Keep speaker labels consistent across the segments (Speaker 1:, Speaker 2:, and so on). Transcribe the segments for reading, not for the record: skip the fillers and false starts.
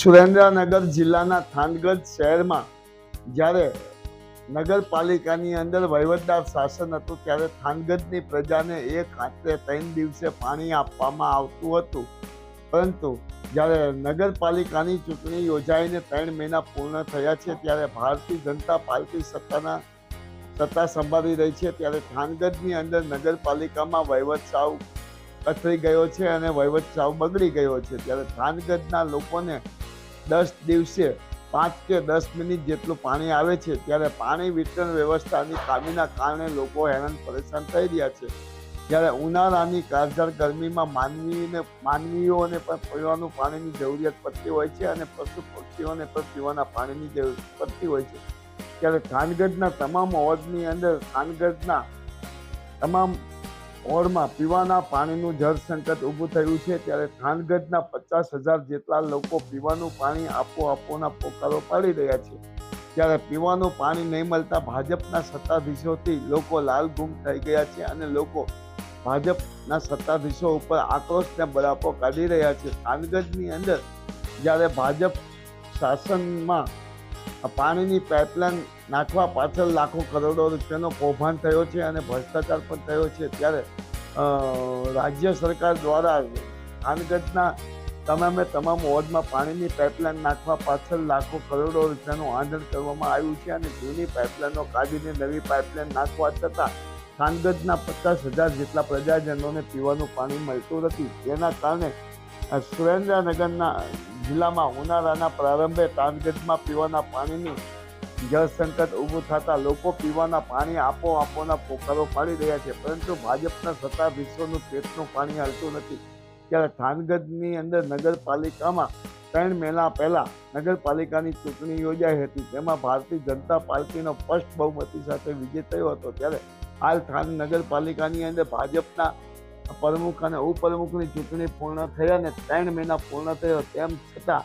Speaker 1: સુરેન્દ્રનગર જિલ્લાના થાનગઢ શહેરમાં જ્યારે નગરપાલિકાની અંદર વહીવટદાર શાસન હતું ત્યારે થાનગઢની પ્રજાને એક રાત્રે 3 દિવસે પાણી આપવામાં આવતું હતું, પરંતુ જ્યારે નગરપાલિકાની ચૂંટણી યોજાઈને 3 મહિના પૂર્ણ થયા છે ત્યારે ભારતીય જનતા પાર્ટી સત્તા સંભાળી રહી છે ત્યારે થાનગઢની અંદર નગરપાલિકામાં વહીવટ સાવ કથળી ગયો છે અને વહીવટ સાવ બગડી ગયો છે ત્યારે થાનગઢના લોકોને 10 દિવસે 5 કે 10 મિનિટ જેટલું પાણી આવે છે ત્યારે પાણી વિતરણ વ્યવસ્થાની ખામીના કારણે લોકો હેરાન પરેશાન થઈ રહ્યા છે। જ્યારે ઉનાળાની કાળઝાળ ગરમીમાં માનવીઓને પણ પીવાનું પાણીની જરૂરિયાત પડતી હોય છે અને પશુ પક્ષીઓને પણ પીવાના પાણીની જરૂર પડતી હોય છે। ત્યારે થાનગઢના તમામ વોર્ડની અંદર થાનગઢના તમામ વોર્ડમાં પીવાના પાણીનું જળ સંકટ ઊભું થયું છે ત્યારે થાનગઢના 50,000 જેટલા લોકો પીવાનું પાણી આપોના પોકારો પાડી રહ્યા છે। ત્યારે પીવાનું પાણી નહીં મળતા ભાજપના સત્તાધીશોથી લોકો લાલઘૂમ થઈ ગયા છે અને લોકો ભાજપના સત્તાધીશો ઉપર આક્રોશને બળાપો કાઢી રહ્યા છે। થાનગઢની અંદર જ્યારે ભાજપ શાસનમાં પાણીની પાઇપલાઇન નાખવા પાછળ લાખો કરોડો રૂપિયાનો કૌભાંડ થયો છે અને ભ્રષ્ટાચાર પણ થયો છે ત્યારે રાજ્ય સરકાર દ્વારા થાનગઢના તમામ વોર્ડમાં પાણીની પાઇપલાઇન નાખવા પાછળ લાખો કરોડો રૂપિયાનું આંદોલન કરવામાં આવ્યું છે અને જૂની પાઇપલાઇનો કાઢીને નવી પાઇપલાઇન નાખવા છતાં થાનગઢના 50,000 જેટલા પ્રજાજનોને પીવાનું પાણી મળતું નથી। જેના કારણે સુરેન્દ્રનગરના જિલ્લામાં ઉનાળાના પ્રારંભે થાનગઢમાં પીવાના પાણીની જળ સંકટ ઊભું થતાં લોકો પીવાના પાણી આપોના પોકારો પાડી રહ્યા છે, પરંતુ ભાજપના સત્તાધીશોનું પેટનું પાણી હાલતું નથી। ત્યારે થાનગઢની અંદર નગરપાલિકામાં 3 મહિના પહેલા નગરપાલિકાની ચૂંટણી યોજાઈ હતી, તેમાં ભારતીય જનતા પાર્ટીનો સ્પષ્ટ બહુમતી સાથે વિજય થયો હતો। ત્યારે હાલ નગરપાલિકાની અંદર ભાજપના પ્રમુખ અને ઉપપ્રમુખની ચૂંટણી પૂર્ણ થઈ અને 3 મહિના પૂર્ણ થયો, તેમ છતાં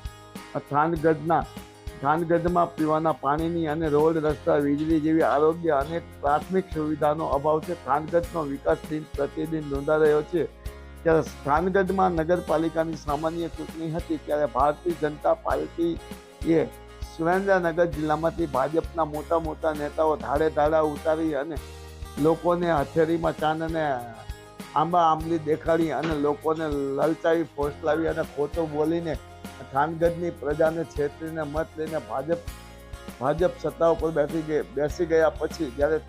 Speaker 1: થાનગઢમાં પીવાના પાણીની અને રોડ રસ્તા વીજળી જેવી આરોગ્ય અને પ્રાથમિક સુવિધાનો અભાવ છે। થાનગઢનો વિકાસ દિન પ્રતિદિન નોંધાઈ રહ્યો છે। ત્યારે થાનગઢમાં નગરપાલિકાની સામાન્ય ચૂંટણી હતી ત્યારે ભારતીય જનતા પાર્ટીએ સુરેન્દ્રનગર જિલ્લામાંથી ભાજપના મોટા નેતાઓ ધાડા ઉતારી અને લોકોને હથેળીમાં ચાંદ અને આંબલી દેખાડી અને લોકોને લલચાવી ફોસલાવી અને ખોટું બોલીને થાનગઢની પ્રજાને છેતરીને મત લઈને ભાજપ સત્તા ઉપર બેસી ગયા પછી જ્યારે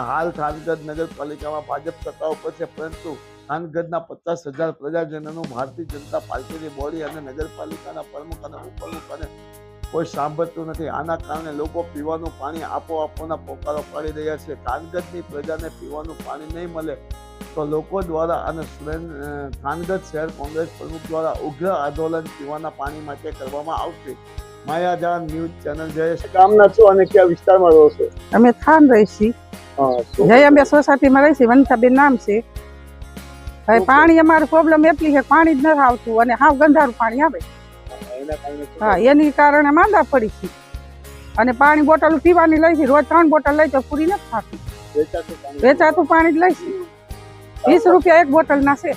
Speaker 1: હાલ થાનગઢ નગરપાલિકામાં ભાજપ સત્તા ઉપર છે, પરંતુ થાનગઢના 50,000 પ્રજાજનોનું ભારતીય જનતા પાર્ટીની બોડી અને નગરપાલિકાના પ્રમુખ અને ઉપપ્રમુખ અને કોઈ સાંભળતું નથી। આના કારણે લોકો પીવાનું પાણી આપોના પોકારો પાડી રહ્યા છે। થાનગઢની પ્રજાને પીવાનું પાણી નહીં મળે તો લોકો દ્વારા અને થાનગઢ શહેર કોંગ્રેસ પ્રમુખ દ્વારા ઉગ્ર આંદોલન પીવાના પાણી માટે કરવામાં આવશે। માયાજાળ ન્યૂઝ ચેનલ જયેશ ગામના છો અને કયા વિસ્તારમાં રહો છો?
Speaker 2: અમે થાન રહીશી જયાબે સોસાયટીમાં રહીશી, વનિતાબેન નામ છે। હવે પાણી અમારું પ્રોબ્લેમ એટલી છે, પાણી જ નથી આવતું અને હાવ ગંધારું પાણી આવે। હા, એની કારણે માંદા પડી છે અને પાણી બોટલ પીવાની લઈ છે, રોજ 3 બોટલ લઈ તો પૂરી નથી થતી। વેચાતું પાણી જ લઈ છે, 20 રૂપિયા એક બોટલ ના છે।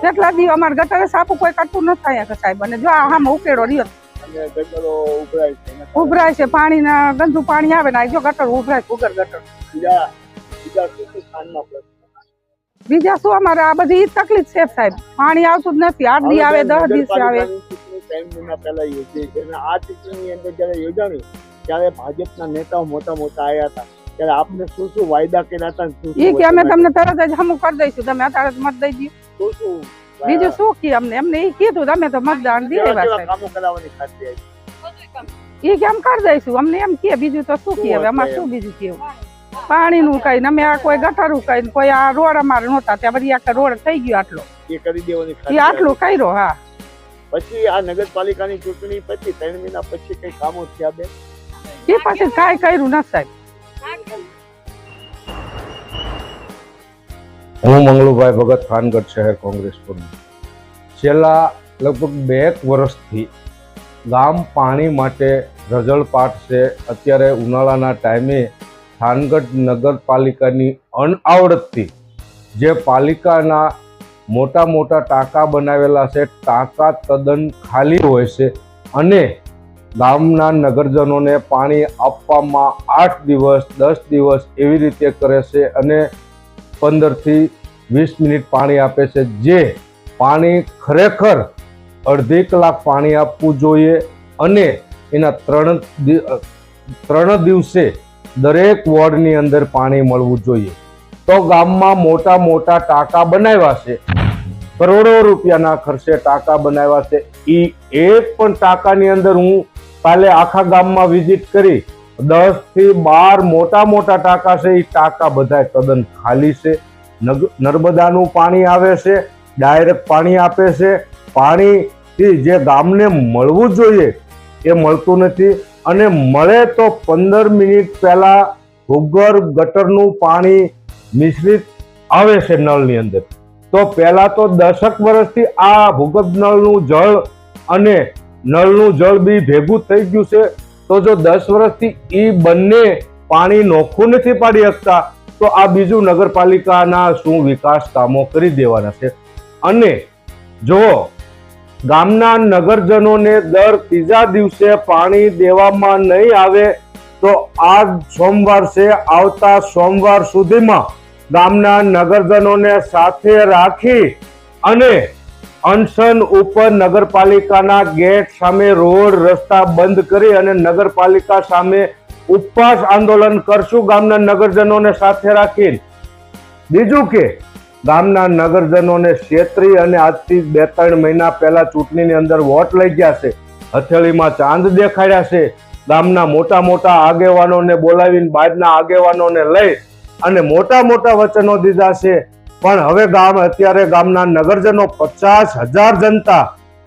Speaker 2: કેટલા દિવસ અમારે ગટરે સાફ કોઈ કરતું નથી થાય સાહેબ, અને જો આમાં ઉકેડો રહ્યો ઉભરાય છે, પાણી ના ગંદુ પાણી આવે ને જો ગટર ઉભરાય ઉગર ગટર। બીજા શું અમારે આ બધી તકલીફ છે સાહેબ, પાણી આવતું જ નથી, 8 દી આવે 10 દિવસ આવે।
Speaker 1: આ ચૂંટણીની અંદર જયારે યોજાણી ત્યારે ભાજપના નેતાઓ મોટા આવ્યા હતા, ત્યારે આપને શું વાયદા કર્યા હતા?
Speaker 2: એ કે અમે તમને તરત જ હમું કરી દઈશું, તમે અત્યારે મત દઈ દો। બીજું શું કે અમને એ કીધું તમે તો મતદાન દઈ દેવા
Speaker 1: કામો કરાવવાની ખાતરી
Speaker 2: એ કે અમે કરી દઈશું, અમને એમ કે બીજું તો શું કે હવે અમારે શું બીજું કેવું? પાણી નું કઈ અમે આ કોઈ ગટરું કઈ કોઈ આ રોડ અમારે નહોતા ત્યાં બધી આખા રોડ થઈ ગયો આટલો
Speaker 1: એ કરી દેવાની
Speaker 2: એ આટલું કર્યો। હા,
Speaker 1: પછી આ નગરપાલિકાની ચૂંટણી પછી 3 મહિના પછી કઈ કામો થયા બે?
Speaker 2: એ પછી કાંઈ કર્યું નથી સાહેબ।
Speaker 3: હું મંગલુભાઈ ભગત, થાનગઢ શહેર કોંગ્રેસ પ્રમુખ। છેલ્લા લગભગ 2 વર્ષથી ગામ પાણી માટે રઝળપાટ છે। અત્યારે ઉનાળાના ટાઈમે થાનગઢ નગરપાલિકાની અનાવડતથી જે પાલિકાના મોટા મોટા ટાંકા બનાવેલા છે, ટાંકા તદ્દન ખાલી હોય છે અને ગામના નગરજનોને પાણી આપવામાં 8 દિવસ 10 દિવસ એવી રીતે કરે છે અને 15 થી 20 મિનિટ પાણી આપે છે, જે પાણી ખરેખર અડધી કલાક પાણી આપવું જોઈએ અને એના 3 દિવસે દરેક વોર્ડની અંદર પાણી મળવું જોઈએ. તો ગામમાં મોટા મોટા ટાંકા બનાવ્યા છે, કરોડો રૂપિયાના ખર્ચે ટાંકા બનાવ્યા છે. એક પણ ટાંકાની અંદર હું કાલે આખા ગામમાં વિઝિટ કરી, 10 થી 12 મોટા મોટા ટાંકા છે. એ ટાંકા બધા તદ્દન ખાલી છે. નર્મદાનું પાણી આવે છે, ડાયરેક્ટ પાણી આપે છે. પાણીથી જે ગામને મળવું જોઈએ એ મળતું નથી અને મળે તો 15 મિનિટ પહેલા ભૂગર્ભ ગટરનું પાણી મિશ્રિત આવે છે નળની અંદર. તો પહેલા તો 10 વર્ષથી આ ભૂગર્ભ નળનું જળ અને નળનું જળ બી ભેગું થઈ ગયું છે. તો જો 10 વર્ષથી એ બંને પાણી નોખું નથી પાડી શકતા તો આ બીજું નગરપાલિકાના શું વિકાસ કામો કરી દેવાના છે. અને જો ગામના નગરજનોને દર 3જા દિવસે પાણી દેવામાં નહીં આવે તો આજ સોમવાર છે, આવતા સોમવાર સુધીમાં ગામના નગરજનોને સાથે રાખી અને અનશન ઉપર નગરપાલિકાના ગેટ સામે રોડ રસ્તા બંધ કરી અને નગરપાલિકા સામે ઉપવાસ આંદોલન કરશું ગામના નગરજનોને સાથે રાખીને. બીજું કે ગામના નગરજનોને છેતરી અને આજથી 2-3 મહિના પહેલા ચૂંટણીની અંદર વોટ લઈ ગયા છે, હથેળીમાં ચાંદ દેખાડ્યા છે. ગામના મોટા મોટા આગેવાનોને બોલાવીને બહારના આગેવાનોને લઈ અને મોટા મોટા વચનો દીધા છે. પણ હવે અત્યારે ગામના નગરજનો 50,000 જનતા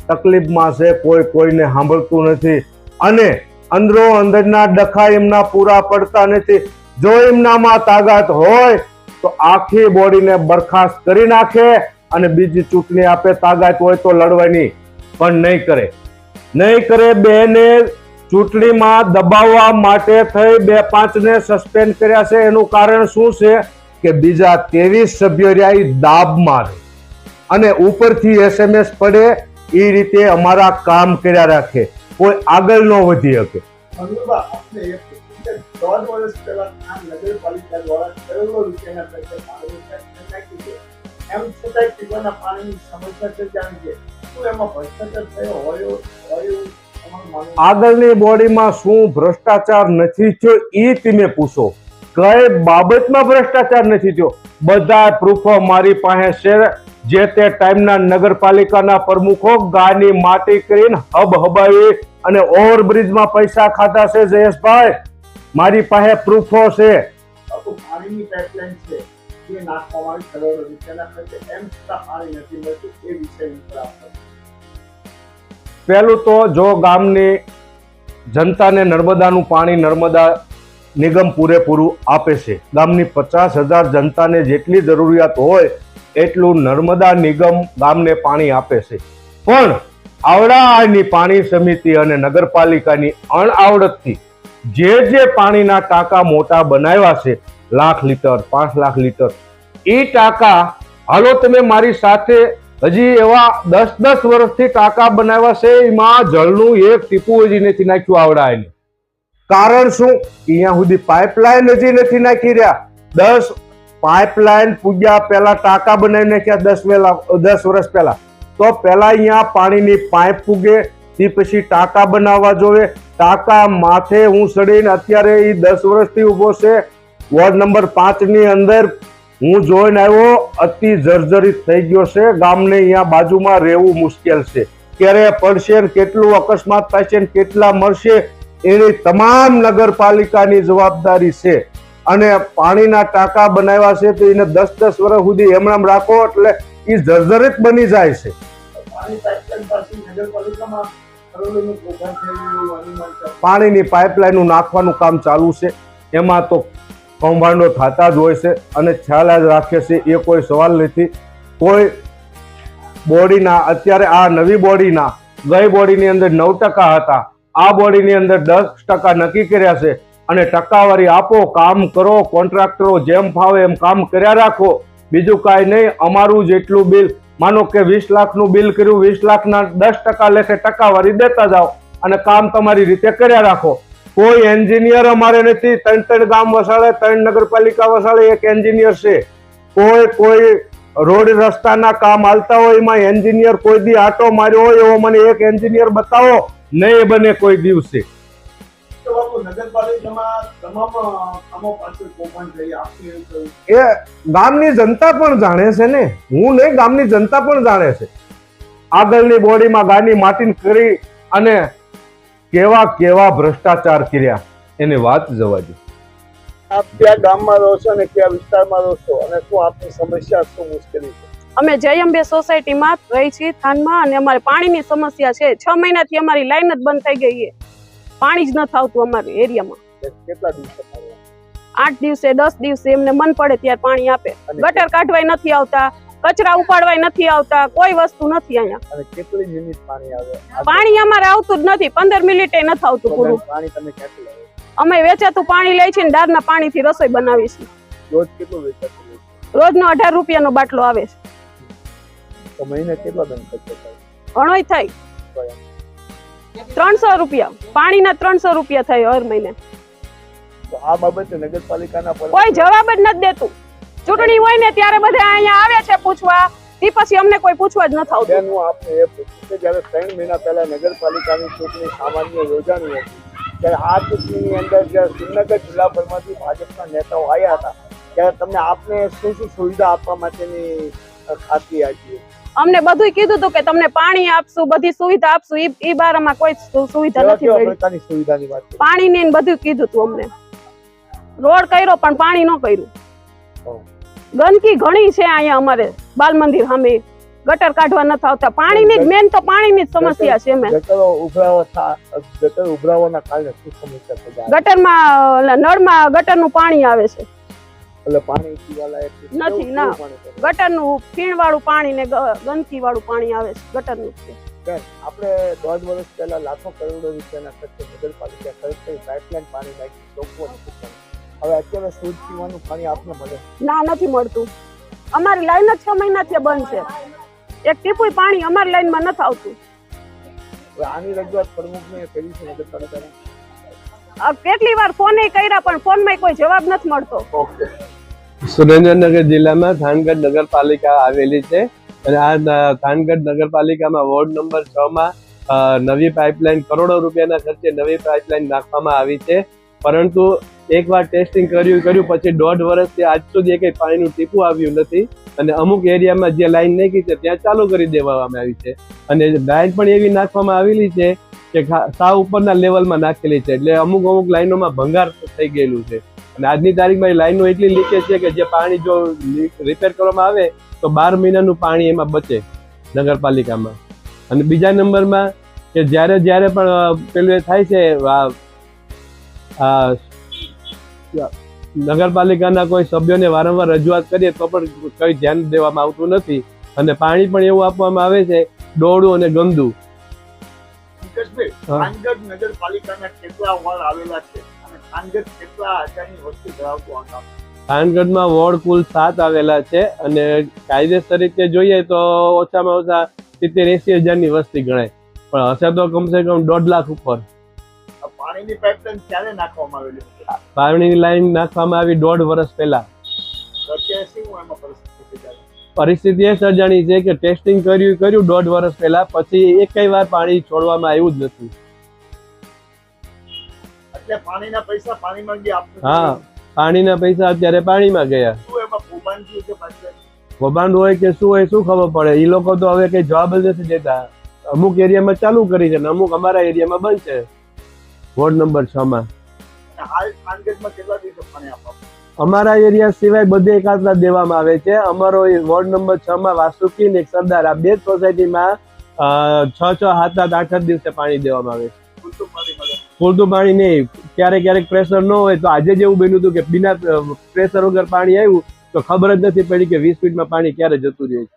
Speaker 3: તકલીફમાં છે. કોઈને સાંભળતું નથી અને અંદરો અંદરના ડખા એમના પૂરા પડતા નથી. જો એમનામાં તાકાત હોય તો આખી બોડીને બરખાસ્ત કરી નાખે અને બીજી ચૂંટણી આપે. તાકાત હોય તો લડવાની, પણ નહીં કરે. બેને ચૂંટણીમાં દબાવવા માટે થઈ 2-5 ને સસ્પેન્ડ કર્યા છે. એનું કારણ શું છે કે બીજા 23 સભ્યો રહ્યા એ દાબમાં રહે અને ઉપરથી SMS પડે એ રીતે અમારા કામ કર્યા રાખે, કોઈ આગળ ન વધી શકે.
Speaker 1: દોઢ વર્ષ પહેલા આ નગરપાલિકા દ્વારા કરોડો રૂપિયાના ખર્ચે પાણી નાખ્યું છે. એમ છતાં પીવાના પાણીની સમસ્યા સર્જાણી છે. શું એમાં ભ્રષ્ટાચાર થયો હોય તમારું માનવું?
Speaker 3: આગળની બોડીમાં શું ભ્રષ્ટાચાર નથી થયો એ તમે પૂછો. કઈ બાબતમાં ભ્રષ્ટાચાર નથી થયો? બધા પ્રૂફો મારી પાસે છે. જે તે ટાઈમના નગરપાલિકાના પ્રમુખો ગાયની માટી કરીને હબાવી અને ઓવરબ્રિજમાં પૈસા ખાતા છે. જયેશભાઈ, મારી પાસે પ્રૂફો છે.
Speaker 1: પાણીની પાઇપલાઇન છે જે નાખવામાં આવી કરોડો રૂપિયાના ખર્ચે, એમ છતાં પાણી નથી મળતું. એ વિષય ઉપર
Speaker 3: પહેલું તો જો ગામની જનતાને નર્મદાનું પાણી નર્મદા નિગમ પૂરેપૂરું આપે છે. ગામની 50,000 જનતાને જેટલી જરૂરિયાત હોય એટલું નર્મદા નિગમ ગામને પાણી આપે છે. પણ આવડાની પાણી સમિતિ અને નગરપાલિકાની અણઆવડતથી જે પાણીના ટાંકા મોટા બનાવ્યા છે, 1 લાખ લીટર 5 લાખ લીટર, એ ટાંકા હાલો તમે મારી સાથે હજી એવા 10 વર્ષથી ટાંકા બનાવ્યા છે, એમાં જળનું એક ટીપું હજી નથી નાખ્યું આવડાને. કારણ શું? અહીંયા સુધી પાઇપલાઇન હજી નથી નાખી રહ્યા. 10 પાઇપલાઇન પૂગ્યા પહેલા ટાંકા બનાવી નાખ્યા 10 વર્ષ પહેલા. તો પહેલા અહીંયા પાણીની પાઇપ પૂગે, તે પછી ટાંકા બનાવવા જોવે. ટાંકા માથે હું ચડીને અત્યારે એ 10 વર્ષથી ઉભો છે. વોર્ડ નંબર 5 ની અંદર હું જોઈને આવ્યો, અતિ જર્જરિત થઈ ગયો છે. ગામને અહીંયા બાજુમાં રહેવું મુશ્કેલ છે. ક્યારે પડશે, કેટલું અકસ્માત થાય છે, કેટલા મરશે, એની તમામ નગરપાલિકાની જવાબદારી છે. અને પાણીના ટાંકા બનાવ્યા છે તો એને 10 વર્ષ સુધી એમણામ રાખો એટલે એ જર્જરિત બની જાય છે. પાણીની પાઇપલાઇનનું નાખવાનું કામ ચાલુ છે. એમાં તો કૌભાંડો થતા જ હોય છે અને ખ્યાલ જ રાખે છે, એ કોઈ સવાલ નથી. કોઈ બોડીના અત્યારે આ નવી બોડીના ગઈ બોડીની અંદર 9% હતા, આ બોડીની અંદર 10% નક્કી કર્યા છે. અને ટકાવારી આપો, કામ કરો, કોન્ટ્રાક્ટરો જેમ ફાવે એમ કામ કર્યા રાખો. બીજું કાંઈ નહીં. અમારું જેટલું બિલ માનો કે 20 લાખનું બિલ કર્યું, 20 લાખના 10% લેખે ટકાવારી દેતા જાઓ અને કામ તમારી રીતે કર્યા રાખો. કોઈ એન્જિનિયર અમારે નથી. 3 ગામ વસાડે, 3 નગરપાલિકા વસાડે, એક એન્જિનિયર છે. કોઈ રોડ રસ્તાના કામ હાલતા હોય એમાં એન્જિનિયર કોઈ દી આટો માર્યો હોય એવો મને એક એન્જિનિયર બતાવો. નહીં બને કોઈ દિવસે. એ ગામની જનતા પણ જાણે છે ને, હું નહીં, ગામની જનતા પણ જાણે છે. આગળની બોડીમાં ગાડી માટીને કરી અને કેવા ભ્રષ્ટાચાર કર્યા એની વાત જવા દો.
Speaker 1: આપ કયા ગામમાં રહો છો અને કયા વિસ્તારમાં રહો છો અને શું આપની સમસ્યા, શું મુશ્કેલી છે?
Speaker 4: અમે જય અંબે સોસાયટીમાં રહી છીએ થાનમાં, અને અમારે પાણીની સમસ્યા છે. 6 મહિનાથી અમારી લાઈન જ બંધ થઈ ગઈ છે. પાણી જ નથી આવતું અમારી એરિયામાં.
Speaker 1: કેટલા દિવસે
Speaker 4: 8 દિવસે 10 દિવસે એમને મન પડે ત્યારે પાણી આપે. ગટર કાઢવાય નથી આવતા, કચરા ઉપાડવાય નથી આવતા, કોઈ વસ્તુ નથી અહીંયા.
Speaker 1: અને કેટલી મિનિટ પાણી આવે?
Speaker 4: પાણી અમારે આવતું જ નથી. 15 મિનિટે નથી આવતું પૂરું.
Speaker 1: પાણી તમે ક્યાંથી લાવો?
Speaker 4: અમે વેચાતું પાણી લઈ છીએ ને દારના પાણીથી રસોઈ બનાવી છીએ.
Speaker 1: રોજ કેટલું વેચાતું હોય છે?
Speaker 4: રોજનો 18 રૂપિયાનો બાટલો આવે છે.
Speaker 1: તો મહિને કેટલા દંડ ખર્ચો થાય?
Speaker 4: ઘણોય થાય. 300 રૂપિયા પાણીના 300 રૂપિયા થાય હર મહિને.
Speaker 1: તો આ બાબતે નગરપાલિકાના
Speaker 4: કોઈ જવાબ જ નથી દેતું. ચૂંટણી હોય ને ત્યારે બધા અહીંયા આવે છે પૂછવા, તે પછી અમને કોઈ પૂછવા જ નથી આવતું.
Speaker 1: હું આપને એ પૂછું કે જ્યારે 3 મહિના પહેલા નગરપાલિકાની ચૂંટણી સામાન્ય યોજાણી હતી ત્યારે આ ચૂંટણીની અંદર જ્યારે શ્રીનગર જિલ્લાભરમાંથી ભાજપના નેતાઓ આવ્યા હતા ત્યારે તમને આપને શું સુવિધા આપવા માટેની ખાતરી આપી?
Speaker 4: અમને બધું કીધું હતું કે તમને પાણી આપશું, બધી સુવિધા આપશું. ઈ બારમાં કોઈ સુવિધા નથી મળી.
Speaker 1: સુવિધાની વાત
Speaker 4: પાણીની બધું કીધું હતું અમને. રોડ કર્યો પણ પાણી ન કર્યું. ગંદકી ઘણી છે અહીંયા અમારે બાલ મંદિર સામે. ગટર કાઢવા નથી આવતા. પાણીની જ મેન તો પાણીની જ સમસ્યા છે.
Speaker 1: ગટર ઉભરાવાના કારણે શું સમસ્યા છે?
Speaker 4: ગટરમાં નળમાં ગટરનું પાણી આવે છે.
Speaker 1: એટલે પાણી પીવાલાયક
Speaker 4: નથી ના. ગટરનું ફીણ વાળું પાણી ને ગંદકી વાળું પાણી આવે છે ગટરનું.
Speaker 1: આપણે 1.5 વર્ષ પહેલા લાખો કરોડો રૂપિયાના ખર્ચે નગરપાલિકા ખર્ચે પાઇપલાઇન પાણી નાખી ચોખ્ખું. હવે અત્યારે શુદ્ધ પીવાનું પાણી આપને મળે? ના, નથી મળતું. અમારી લાઈન જ 6 મહિનાથી બંધ છે. એક ટીપુય પાણી અમારી લાઈનમાં નથી આવતું. આની રજૂઆત પ્રમુખને કરી છે નગરપાલિકાને? કેટલી વાર ફોન કર્યા પણ ફોનમાં કોઈ જવાબ નથી મળતો.
Speaker 5: સુરેન્દ્રનગર જિલ્લામાં થાનગઢ નગરપાલિકા આવેલી છે અને આ થાનગઢ નગરપાલિકામાં વોર્ડ નંબર 6 માં નવી પાઇપલાઇન કરોડો રૂપિયાના ખર્ચે નવી પાઇપલાઇન નાખવામાં આવી છે. પરંતુ એકવાર ટેસ્ટિંગ કર્યું પછી 1.5 વર્ષથી આજ સુધી કઈ પાણીનું ટીપું આવ્યું નથી. અને અમુક એરિયામાં જે લાઈન નાખી છે ત્યાં ચાલુ કરી દેવામાં આવી છે. અને લાઈન પણ એવી નાખવામાં આવેલી છે કે સાવ ઉપરના લેવલમાં નાખેલી છે. એટલે અમુક લાઈનોમાં ભંગાર થઈ ગયેલું છે. અને આજની તારીખમાં લાઈનો એટલી લીકેજ છે કે જે પાણી જો રિપેર કરવામાં આવે તો 12 મહિનાનું પાણી એમાં બચે નગરપાલિકામાં. અને બીજા નંબરમાં કે જ્યારે પણ પેલું થાય છે નગરપાલિકાના કોઈ સભ્યોને વારંવાર રજૂઆત કરીએ તો પણ કઈ ધ્યાન દેવામાં આવતું નથી. અને પાણી પણ એવું આપવામાં આવે છે ડોળું અને ગંદુ.
Speaker 1: થાનગઢ નગરપાલિકાના કેટલા વોર્ડ આવેલા છે અને થાનગઢ કેટલા હજારની વસ્તી ધરાવતું આ ગામ?
Speaker 5: થાનગઢમાં વોર્ડ કુલ 7 આવેલા છે અને કાયદેસર રીતે જોઈએ તો ઓછામાં ઓછા 70-80 હજારની વસ્તી ગણાય, પણ હશે તો કમસે કમ 1.5 લાખ ઉપર.
Speaker 1: પાણીની પાઇપલાઇન ક્યારે નાખવામાં આવેલી?
Speaker 5: પાણીની લાઈન નાખવામાં આવી 1.5 વર્ષ પહેલા. પરિસ્થિતિ એ સર્જાણી છે કે ટેસ્ટિંગ કર્યું 1.5 વર્ષ પહેલા, પછી એકેય વાર પાણી છોડવામાં આવ્યું જ નથી.
Speaker 1: એટલે પાણીના પૈસા પાણીમાં ગયા?
Speaker 5: હા, પાણીના પૈસા અત્યારે પાણીમાં ગયા. કૌભાંડ હોય કે શું હોય શું ખબર પડે. એ લોકો તો હવે કઈ જવાબ જ નથી દેતા. અમુક એરિયામાં ચાલુ કરી છે ને અમુક અમારા એરિયામાં બંધ છે. વોર્ડ નંબર 6 માં અમારા એરિયા સિવાય બધે એકાદા દેવામાં આવે છે. અમારો વોર્ડ નંબર 6 માં વાસુકી ને સરદાર આ 2 સોસાયટીમાં 6, 7, 8 દિવસે પાણી દેવામાં આવે છે. પૂરતું પાણી નહીં. ક્યારેક પ્રેશર ન હોય તો આજે જેવું બન્યું હતું કે બિના પ્રેશર વગર પાણી આવ્યું તો ખબર જ નથી પડી કે 20 મિનિટમાં પાણી ક્યારે જતું રહે છે.